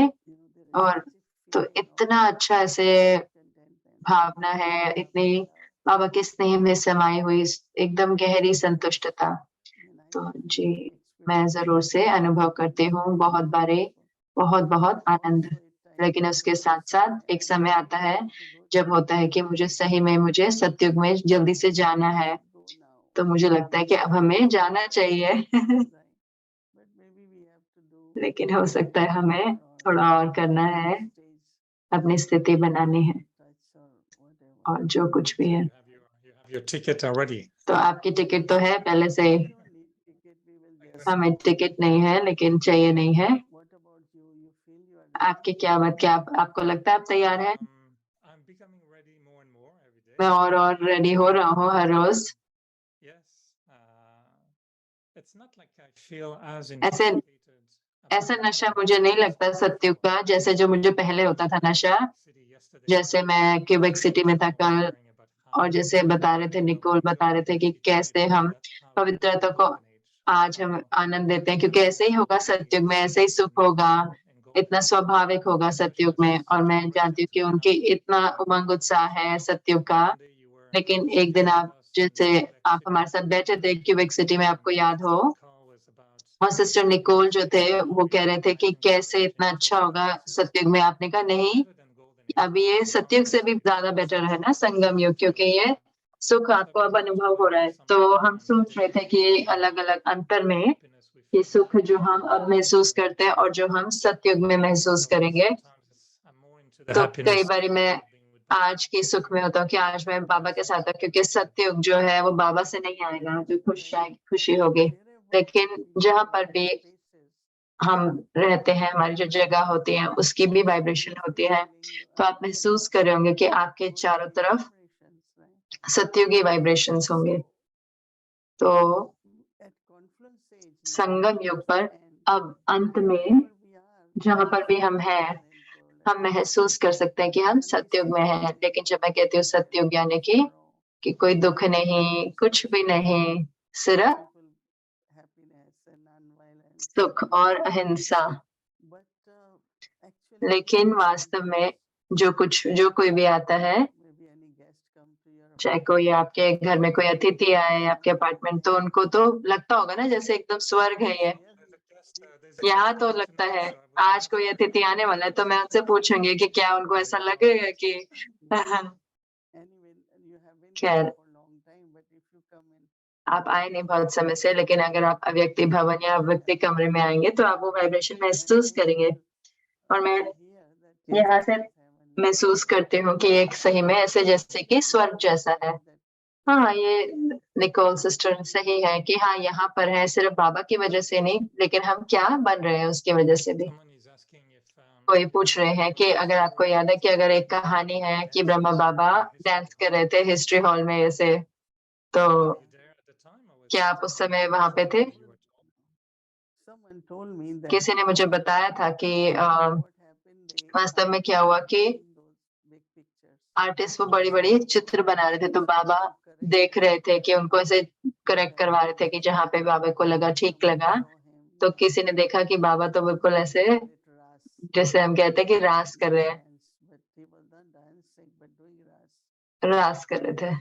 और तो इतना अच्छा ऐसे भावना है, इतनी बाबा के स्नेह में समाई हुई एकदम गहरी संतुष्टता। तो जी, मैं जरूर से अनुभव करती हूँ बहुत बारी बहुत बहुत आनंद। लेकिन उसके साथ साथ एक समय आता है जब होता है कि मुझे सही में मुझे सतयुग में जल्दी से जाना है, तो मुझे लगता है कि अब हमें जाना चाहिए लेकिन हो सकता है हमें थोड़ा और करना है, अपनी स्थिति बनानी है, और जो कुछ भी है। Your ticket already. तो आपकी टिकट तो है पहले से ही। हमें टिकट नहीं है लेकिन चाहिए नहीं है। आपकी क्या बात, क्या आपको लगता है आप तैयार हैं? I'm becoming ready more and more every day. मैं और रेडी हो रहा हूँ हर रोज। Yes. It's not like I feel as ऐसे intoxicated ऐसा नशा मुझे नहीं लगता सत्युग का, जैसे जो मुझे पहले होता था नशा। जैसे मैं क्यूबेक सिटी में था कल, और जैसे बता रहे थे, निकोल बता रहे थे कि कैसे हम पवित्रता को आज हम आनंद देते हैं, क्योंकि ऐसे ही होगा सत्युग में, ऐसे ही सुख होगा, इतना स्वाभाविक होगा सत्युग में। और मैं जानती हूँ कि उनके इतना उमंग उत्साह है सत्युग का। लेकिन एक दिन आप, जैसे आप हमारे साथ बैठे थे क्यूबेक सिटी में, आपको याद हो, और सिस्टर निकोल जो थे वो कह रहे थे कि कैसे इतना अच्छा होगा सत्युग में। आपने कहा नहीं, अभी ये सत्युग से भी ज्यादा बेटर है ना संगम युग, क्योंकि ये सुख आपको अब अनुभव हो रहा है। तो हम सोच रहे थे कि अलग अलग अंतर में ये सुख जो हम अब महसूस करते हैं और जो हम सत्युग में महसूस करेंगे। तो कई बार मैं आज की सुख में होता हूँ कि आज मैं बाबा के साथ हूँ, क्योंकि सत्युग जो है वो बाबा से नहीं आएगा, जो खुशी होगी। लेकिन जहाँ पर भी हम रहते हैं, हमारी जो जगह होती है उसकी भी वाइब्रेशन होती है। तो आप महसूस कर रहे होंगे कि आपके चारों तरफ सत्युगी वाइब्रेशंस होंगे। तो संगम युग पर अब अंत में जहाँ पर भी हम हैं, हम महसूस कर सकते हैं कि हम सत्युग में हैं। लेकिन जब मैं कहती हूँ सत्युग, यानी कि कोई दुख नहीं, कुछ भी नहीं, सिर्फ सुख और अहिंसा। लेकिन वास्तव में जो कोई भी आता है, चाहे कोई आपके घर में कोई अतिथि आए आपके अपार्टमेंट, तो उनको तो लगता होगा ना जैसे एकदम स्वर्ग है ये। यहाँ तो लगता है आज कोई अतिथि आने वाला है, तो मैं उनसे पूछूंगी कि क्या उनको ऐसा लगेगा कि खैर आप आए नहीं बहुत समय से, लेकिन अगर आप अव्यक्ति भवन या अव्यक्ति कमरे में आएंगे तो आप वो वाइब्रेशन महसूस करेंगे। और मैं यहाँ से महसूस करती हूँ कि एक सही में ऐसे जैसे कि स्वर्ग जैसा है। हाँ, ये निकोल सिस्टर सही है कि हाँ यहाँ पर है सिर्फ बाबा की वजह से नहीं, लेकिन हम क्या बन रहे हैं उसकी वजह से भी। कोई पूछ रहे हैं कि अगर आपको याद है कि अगर एक कहानी है कि ब्रह्मा बाबा डांस कर रहे थे हिस्ट्री हॉल में, ऐसे तो Were you there at the time, or was क्या it आप उस समय वहां पे थे? you were told? Someone told me that किसी ने मुझे बताया था कि what happened, they वास्तव में क्या हुआ कि in those big pictures. Artist वो बड़ी बड़ी चित्र बना रहे थे, तो बाबा देख रहे थे कि उनको ऐसे करेक्ट करवा रहे थे कि जहाँ पे बाबा को लगा ठीक लगा, तो किसी ने देखा कि बाबा तो बिल्कुल ऐसे जैसे हम कहते हैं कि रास कर रहे हैं, रास कर रहे थे।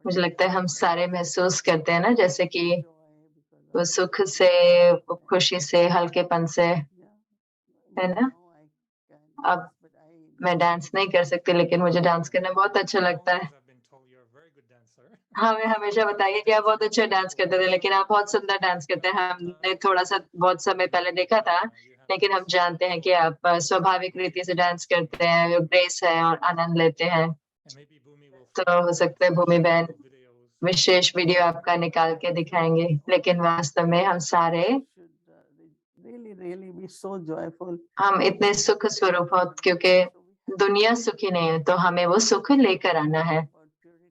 मुझे लगता है हम सारे महसूस करते हैं ना, जैसे कि वो सुख से, वो खुशी से, हल्केपन से, है ना। अब मैं डांस नहीं कर सकती, लेकिन मुझे डांस करना बहुत अच्छा लगता है। I've been told you're a very good dancer. हमें हमेशा बताइए कि आप बहुत अच्छा डांस करते थे, लेकिन आप बहुत सुंदर डांस करते हैं। हमने थोड़ा सा बहुत समय पहले देखा था, लेकिन हम जानते हैं कि आप स्वाभाविक रीति से डांस करते हैं, ग्रेस है और आनंद लेते हैं। And maybe Bhumi will तो हो सकता है भूमि बहन videos. विशेष वीडियो आपका निकाल के दिखाएंगे, लेकिन वास्तव में हम सारे really be so joyful. हम इतने सुख स्वरूप हो, क्योंकि दुनिया सुखी नहीं है, तो हमें वो सुख लेकर आना है।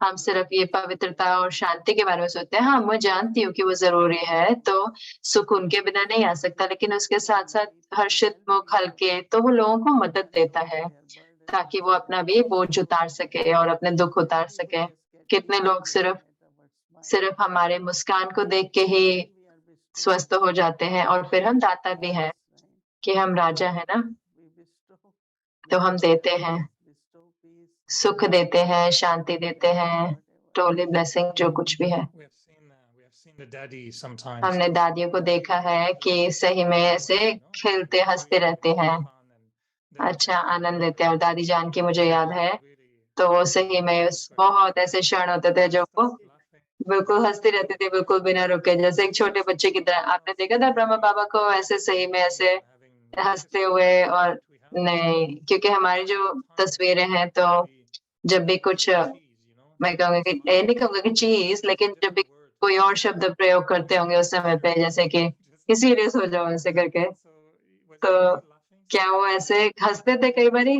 हम सिर्फ ये पवित्रता और शांति के बारे में सोचते हैं। हाँ, मैं जानती हूँ कि वो जरूरी है, तो सुख उनके बिना नहीं आ सकता, लेकिन उसके साथ साथ हर्षित मुख हल्के, तो वो लोगों को मदद देता है ताकि वो अपना भी बोझ उतार सके और अपने दुख उतार सके। कितने लोग सिर्फ हमारे मुस्कान को देख के ही स्वस्थ हो जाते हैं, और फिर हम दाता भी हैं कि हम राजा है ना, तो हम देते हैं, सुख देते हैं, शांति देते हैं, टोली ब्लेसिंग जो कुछ भी है। We have seen the daddy sometimes. हमने दादियों को देखा है कि सही में ऐसे खिलते हंसते रहते हैं, अच्छा आनंद लेते हैं। और दादी जान की मुझे याद है, तो वो सही में बहुत ऐसे क्षण होते थे जो वो बिल्कुल हंसते रहते थे, बिल्कुल बिना रुके, जैसे एक छोटे बच्चे की तरह। आपने देखा था ब्रह्मा बाबा को ऐसे सही में ऐसे हंसते हुए? और नहीं, क्योंकि हमारी जो तस्वीरें हैं, तो जब भी कुछ मैं कहूँगा कि नहीं कहूँगा कि चीज, लेकिन जब भी कोई और शब्द प्रयोग करते होंगे उस समय पे, जैसे कि सीरियस हो जाओ ऐसे करके, तो क्या वो ऐसे हंसते थे कई बारी?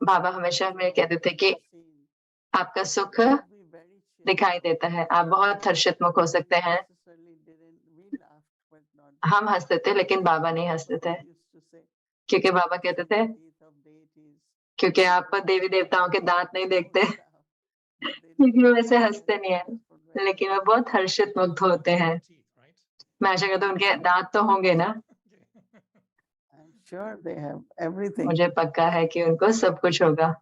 बाबा हमेशा हमें कहते थे कि आपका सुख दिखाई देता है, आप बहुत हर्षित मुख हो सकते हैं। हम हंसते थे, लेकिन बाबा नहीं हंसते थे, क्योंकि बाबा कहते थे क्योंकि आप देवी देवताओं के दांत नहीं देखते, क्योंकि वो ऐसे हंसते नहीं है, लेकिन वो बहुत हर्षित मुग्ध होते हैं। मैं आशा करता हूँ उनके दांत तो होंगे ना। I'm sure they have everything. मुझे पक्का है कि उनको सब कुछ होगा,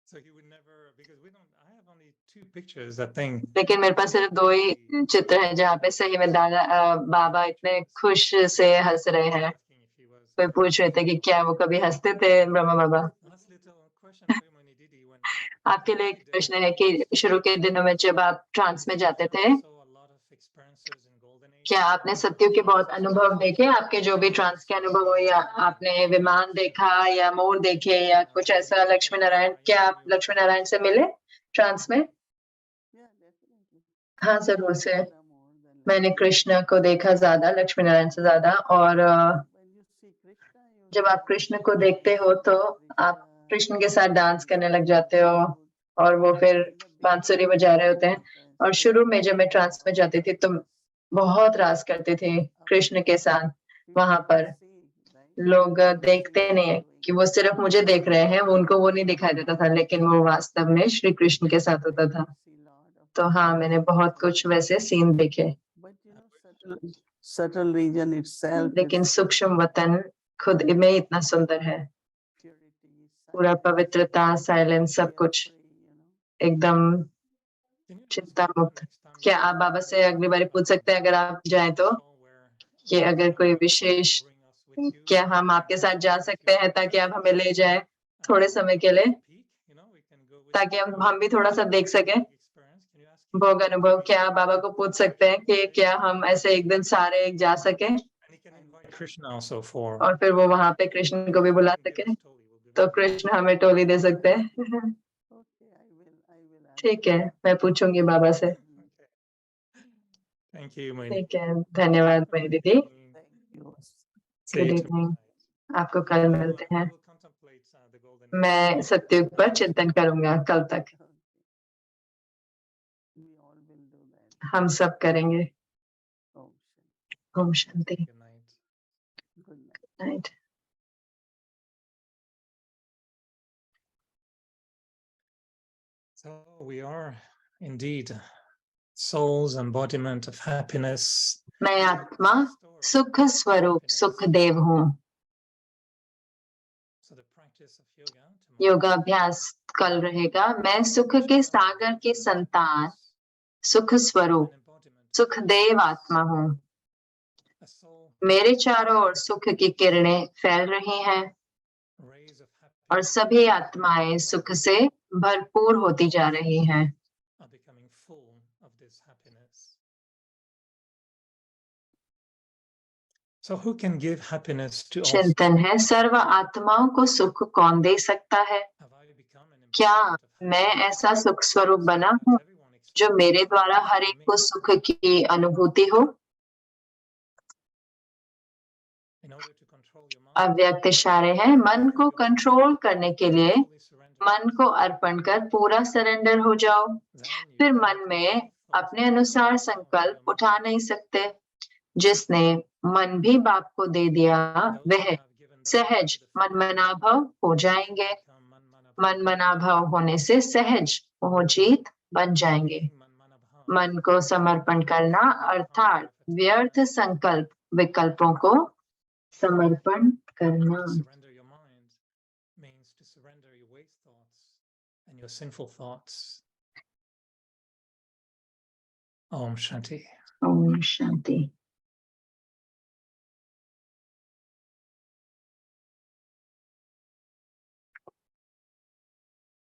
So he would never, because we don't, I have only 2 pictures, I think. लेकिन मेरे पास सिर्फ 2 ही चित्र हैं जहाँ पे सही में बाबा इतने खुश से हंस रहे हैं। Asking if he was. कोई पूछ रहे थे कि क्या वो कभी हंसते थे ब्रह्मा बाबा? Last little question for you, Mani Didi, when आपके लिए एक प्रश्न है कि शुरू के दिनों में जब आप ट्रांस में जाते थे, saw a lot of experiences in Golden Age. क्या आपने सत्युग के बहुत अनुभव देखे? आपके जो भी ट्रांस के अनुभव हो, या आपने विमान देखा या मोर देखे या कुछ ऐसा? लक्ष्मी नारायण, क्या आप लक्ष्मी नारायण से मिले ट्रांस में? Yeah, definitely. हाँ, जरूर से। मैंने कृष्ण को देखा ज्यादा, लक्ष्मी नारायण से ज्यादा। और When you see Krishna, you जब आप कृष्ण को देखते हो, तो आप कृष्ण के साथ डांस करने लग जाते हो, और वो फिर बांसुरी बजा रहे होते हैं। और शुरू में जब मैं ट्रांस में जाती थी, तो बहुत रास करती थी कृष्ण के साथ। वहां पर लोग देखते नहीं है कि वो सिर्फ मुझे देख रहे हैं, वो उनको वो नहीं दिखाई देता था, लेकिन वो वास्तव में श्री कृष्ण के साथ होता था। तो हाँ, मैंने बहुत कुछ वैसे सीन देखे, But subtle region itself लेकिन is सूक्ष्म वतन खुद में इतना सुंदर है, purity, पूरा पवित्रता, साइलेंस, सब कुछ एकदम Can you चिंता ask मुक्त। next time क्या you आप बाबा से अगली बार पूछ सकते हैं, अगर आप जाएं तो, where कि अगर कोई विशेष, bring us with you? क्या हम आपके साथ जा सकते हैं, ताकि आप हमें ले जाएं थोड़े समय के लिए, Peak, you know, we can go with ताकि हम भी थोड़ा सा देख सकें experience. Can you ask him? भोग अनुभव? क्या आप बाबा को पूछ सकते हैं कि क्या हम ऐसे एक दिन सारे एक जा सके, And he can invite Krishna also for. और फिर वो वहां पे कृष्ण को भी बुला सके? तो कृष्ण हमें टोली दे सकते हैं। okay. I will ask. ठीक है, मैं पूछूंगी बाबा से। Thank you, Mani. ठीक है, धन्यवाद मेरी दीदी। Thank you. See you Good tomorrow evening. night. आपको कल मिलते हैं। We'll contemplate the golden. मैं सत्युग पर चिंतन करूंगा कल तक। Okay. We all will do that. हम सब करेंगे। Oh, Om Shanti. Good night. good night. Night. So we are indeed soul's embodiment of happiness. मैं आत्मा सुख स्वरूप सुखदेव हूँ। So the practice of yoga tomorrow योगाभ्यास कल रहेगा। मैं सुख के सागर की संतान, सुख स्वरूप an embodiment सुखदेव आत्मा हूँ। a soul मेरे चारों ओर सुख की किरणें फैल रही हैं rays of और happiness सभी आत्माएं सुख से भरपूर होती जा रही हैं। are becoming full of this happiness. So who can give happiness to all? चिंतन है, सर्व आत्माओं को सुख कौन दे सकता है? Have I become an क्या embodiment of मैं happiness ऐसा सुख स्वरूप बना that हूँ everyone जो मेरे experiences द्वारा हर एक को सुख की अनुभूति हो? in order to control your mind? अव्यक्त इशारे हैं, मन को कंट्रोल करने के लिए Fully surrender. मन को अर्पण कर पूरा सरेंडर हो जाओ। Then you फिर can't मन में thoughts अपने अनुसार of संकल्प your mind. उठा नहीं सकते। जिसने मन भी बाप को दे दिया Those वह who have given their सहज mind to the Father मनमनाभव हो जाएंगे। become manmanabhav. मनमनाभव होने से सहज मोहजीत बन जाएंगे। Being manmanabhav, मन को समर्पण करना अर्थात व्यर्थ संकल्प विकल्पों को समर्पण करना। to surrender your mind means to surrender your waste thoughts and your sinful thoughts. Om Shanti. Om Shanti.